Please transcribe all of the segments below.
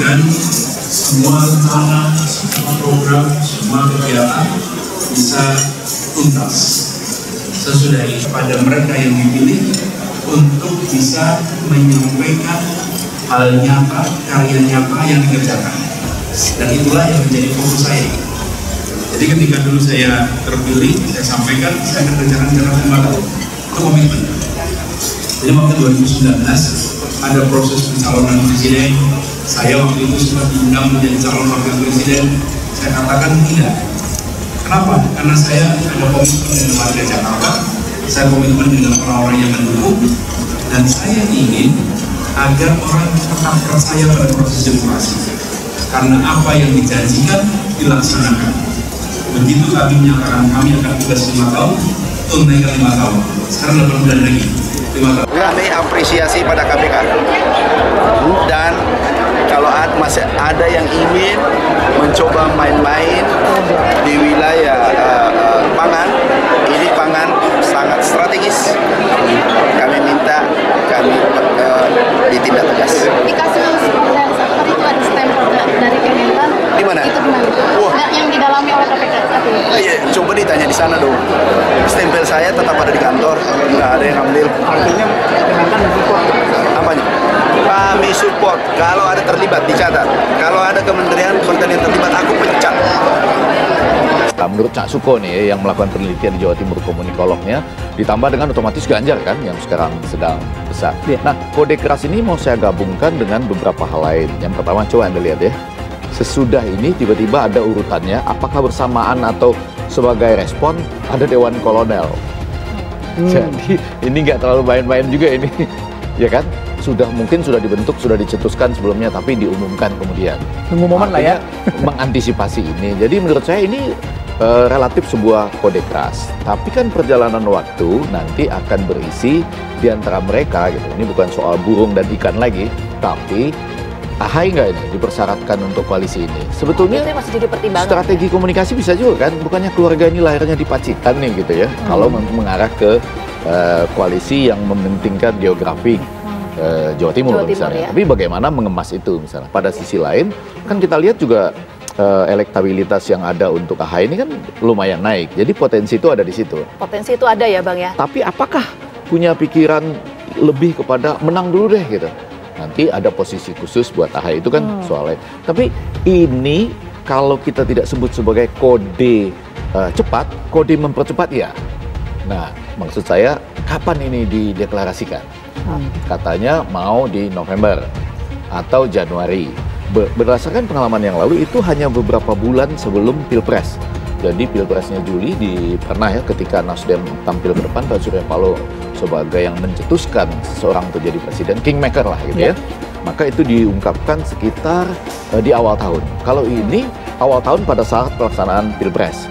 dan semua rencana, semua program, semua kegiatan bisa tuntas. Sesudah itu pada mereka yang dipilih untuk bisa menyampaikan hal nyata, karya nyata yang dikerjakan. Dan itulah yang menjadi fokus saya. Jadi ketika dulu saya terpilih, saya sampaikan saya akan kerjakan dalam 5 tahun. Itu komitmen. Jadi waktu 2019 ada proses pencalonan presiden. Saya waktu itu sempat diundang menjadi calon wakil presiden. Saya katakan tidak. Kenapa? Karena saya ada komitmen dengan warga Jakarta. Saya komitmen dengan orang-orang yang mendukung. Dan saya ingin agar orang tetap percaya pada proses demokrasi. Karena apa yang dijanjikan dilaksanakan. Begitu kami menyatakan kami akan tugas 5 tahun, tunaikan 5 tahun. Sekarang 8 bulan lagi. 5 tahun. Kami apresiasi pada KPK. Dan kalau masih ada yang ingin mencoba main-main di wilayah pangan, ini pangan sangat strategis. Kami minta ditindak tegas. Di kasus dari sektor itu ada stempel dari Kementan. Di mana? Itu benar. Wah. Yang didalami oleh KPK saat ini. Iya, coba ditanya di sana dong. Stempel saya tetap ada di kantor, nggak ada yang ambil. Artinya Kementan support. Apanya? Kami support. Kalau ada terlibat dicatat. Kalau ada kementerian yang terlibat, aku pecat. Nah, menurut Cak Suko nih yang melakukan penelitian di Jawa Timur komunikolognya, ditambah dengan otomatis Ganjar kan yang sekarang sedang besar. Nah, kode keras ini mau saya gabungkan dengan beberapa hal lain. Yang pertama, coba Anda lihat ya. Sesudah ini tiba-tiba ada urutannya, apakah bersamaan atau sebagai respon ada Dewan Kolonel. Jadi ini nggak terlalu main-main juga ini, ya kan? Mungkin sudah dibentuk, sudah dicetuskan sebelumnya, tapi diumumkan kemudian. Pengumuman lah ya. Mengantisipasi ini. Jadi menurut saya ini relatif sebuah kode keras. Tapi kan perjalanan waktu nanti akan berisi di antara mereka gitu. Ini bukan soal burung dan ikan lagi, tapi AHY nggak ini dipersyaratkan untuk koalisi ini. Sebetulnya itu masih jadi pertimbangan. Strategi komunikasi bisa juga kan, bukannya keluarga ini lahirnya di Pacitan nih gitu ya. Kalau mengarah ke koalisi yang mementingkan geografi Jawa Timur misalnya. Ya. Tapi bagaimana mengemas itu misalnya. Pada sisi lain kan kita lihat juga elektabilitas yang ada untuk AHY ini kan lumayan naik. Jadi potensi itu ada di situ. Potensi itu ada ya Bang ya. Tapi apakah punya pikiran lebih kepada menang dulu deh gitu. Nanti ada posisi khusus buat AHY itu kan soalnya. Tapi ini kalau kita tidak sebut sebagai kode cepat, kode mempercepat ya. Nah, maksud saya kapan ini dideklarasikan? Katanya mau di November atau Januari. Berdasarkan pengalaman yang lalu itu hanya beberapa bulan sebelum Pilpres. Jadi Pilpresnya Juli pernah ya ketika Nasdem tampil ke depan, Pak Surya Paloh sebagai yang mencetuskan seseorang untuk jadi presiden, kingmaker lah gitu ya. Maka itu diungkapkan sekitar di awal tahun. Kalau ini awal tahun pada saat pelaksanaan Pilpres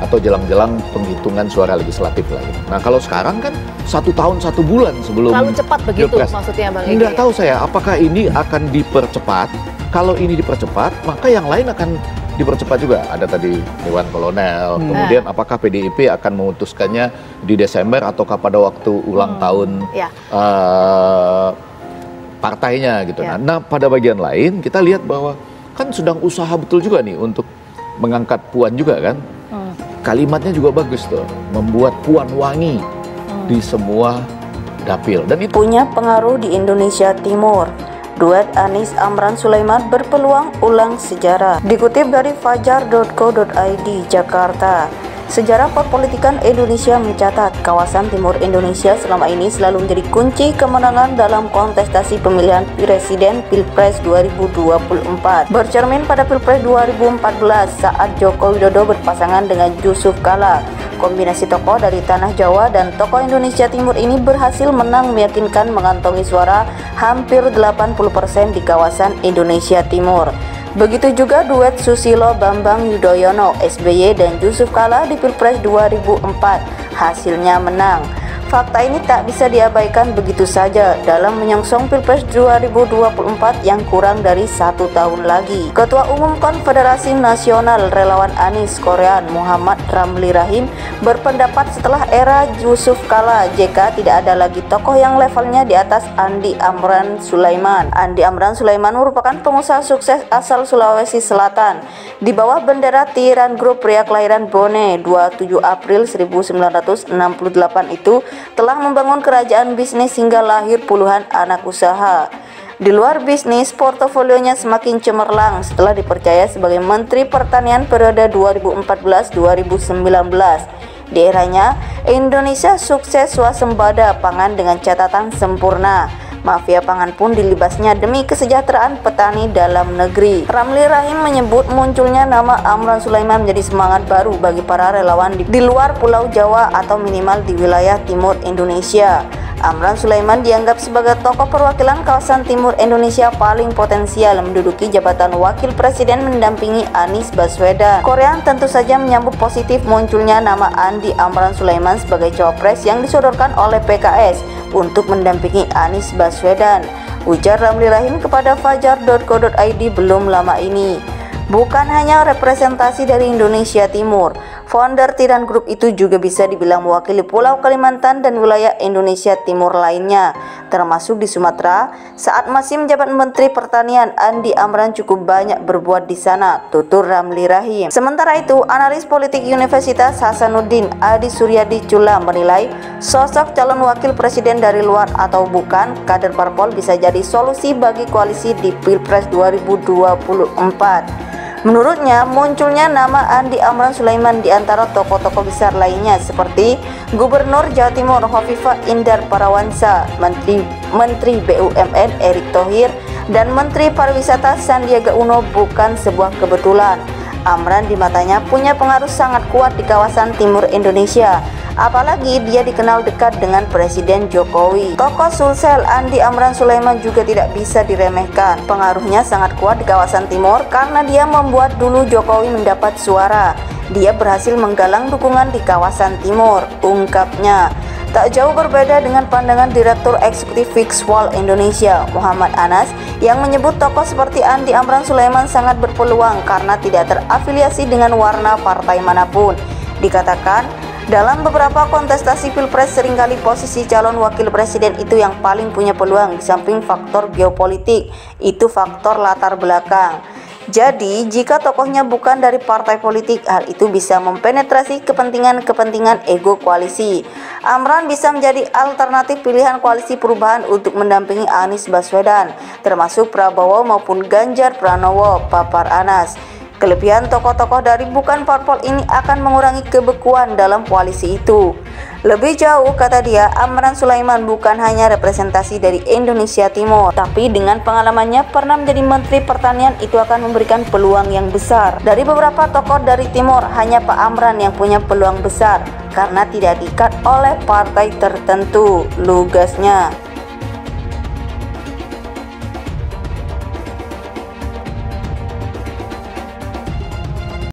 atau jelang-jelang penghitungan suara legislatif lagi. Nah kalau sekarang kan 1 tahun 1 bulan sebelum terlalu cepat begitu Pilpres. Maksudnya Bang Ege. Nggak tahu saya apakah ini akan dipercepat. Kalau ini dipercepat maka yang lain akan dipercepat juga. Ada tadi Dewan Kolonel, kemudian apakah PDIP akan memutuskannya di Desember ataukah pada waktu ulang tahun partainya gitu. Nah pada bagian lain kita lihat bahwa kan sedang usaha betul juga nih untuk mengangkat Puan juga kan. Kalimatnya juga bagus tuh, membuat Puan wangi di semua dapil. Dan itu punya pengaruh di Indonesia Timur. Duet Anies Amran Sulaiman berpeluang ulang sejarah. Dikutip dari fajar.co.id Jakarta. Sejarah perpolitikan Indonesia mencatat kawasan timur Indonesia selama ini selalu menjadi kunci kemenangan dalam kontestasi pemilihan presiden Pilpres 2024. Bercermin pada Pilpres 2014 saat Joko Widodo berpasangan dengan Yusuf Kala. Kombinasi tokoh dari Tanah Jawa dan tokoh Indonesia Timur ini berhasil menang meyakinkan mengantongi suara hampir 80% di kawasan Indonesia Timur. Begitu juga duet Susilo Bambang Yudhoyono, SBY dan Yusuf Kala di Pilpres 2004. Hasilnya menang. fakta ini tak bisa diabaikan begitu saja dalam menyongsong Pilpres 2024 yang kurang dari 1 tahun lagi. Ketua Umum Konfederasi Nasional Relawan Anies Korean Muhammad Ramli Rahim berpendapat setelah era Yusuf Kala JK tidak ada lagi tokoh yang levelnya di atas Andi Amran Sulaiman. Andi Amran Sulaiman merupakan pengusaha sukses asal Sulawesi Selatan. Di bawah bendera Tiran Group, pria kelahiran Bone 27 April 1968 itu telah membangun kerajaan bisnis hingga lahir puluhan anak usaha. Di luar bisnis, portofolionya semakin cemerlang setelah dipercaya sebagai Menteri Pertanian periode 2014-2019. Di eranya, Indonesia sukses swasembada pangan dengan catatan sempurna. Mafia pangan pun dilibasnya demi kesejahteraan petani dalam negeri. Ramli Rahim menyebut munculnya nama Amran Sulaiman menjadi semangat baru bagi para relawan di luar Pulau Jawa atau minimal di wilayah timur Indonesia. Amran Sulaiman dianggap sebagai tokoh perwakilan kawasan timur Indonesia paling potensial menduduki jabatan wakil presiden mendampingi Anies Baswedan. Korea tentu saja menyambut positif munculnya nama Andi Amran Sulaiman sebagai cawapres yang disodorkan oleh PKS untuk mendampingi Anies Baswedan. Ujar Ramli Rahim kepada fajar.co.id belum lama ini. Bukan hanya representasi dari Indonesia Timur, founder Tiran Group itu juga bisa dibilang mewakili Pulau Kalimantan dan wilayah Indonesia Timur lainnya, termasuk di Sumatera. Saat masih menjabat Menteri Pertanian, Andi Amran cukup banyak berbuat di sana, tutur Ramli Rahim. Sementara itu, analis politik Universitas Hasanuddin Adi Suryadi Cula menilai sosok calon wakil presiden dari luar atau bukan kader parpol bisa jadi solusi bagi koalisi di Pilpres 2024. Menurutnya, munculnya nama Andi Amran Sulaiman di antara tokoh-tokoh besar lainnya seperti Gubernur Jawa Timur Hovifah Indar Parawansa, Menteri BUMN Erick Thohir, dan Menteri Pariwisata Sandiaga Uno bukan sebuah kebetulan. Amran di matanya punya pengaruh sangat kuat di kawasan timur Indonesia. Apalagi dia dikenal dekat dengan Presiden Jokowi. Tokoh Sulsel Andi Amran Sulaiman juga tidak bisa diremehkan. Pengaruhnya sangat kuat di kawasan timur karena dia membuat dulu Jokowi mendapat suara. Dia berhasil menggalang dukungan di kawasan timur, ungkapnya. Tak jauh berbeda dengan pandangan Direktur Eksekutif Fixwall Indonesia, Muhammad Anas, yang menyebut tokoh seperti Andi Amran Sulaiman sangat berpeluang karena tidak terafiliasi dengan warna partai manapun. Dikatakan, dalam beberapa kontestasi Pilpres seringkali posisi calon wakil presiden itu yang paling punya peluang di samping faktor geopolitik, itu faktor latar belakang. Jadi, jika tokohnya bukan dari partai politik, hal itu bisa mempenetrasi kepentingan-kepentingan ego koalisi. Amran bisa menjadi alternatif pilihan koalisi perubahan untuk mendampingi Anies Baswedan, termasuk Prabowo maupun Ganjar Pranowo, papar Anas. Kelebihan tokoh-tokoh dari bukan parpol ini akan mengurangi kebekuan dalam koalisi itu. Lebih jauh, kata dia, Amran Sulaiman bukan hanya representasi dari Indonesia Timur, tapi dengan pengalamannya pernah menjadi Menteri Pertanian itu akan memberikan peluang yang besar. Dari beberapa tokoh dari Timur, hanya Pak Amran yang punya peluang besar karena tidak diikat oleh partai tertentu, lugasnya.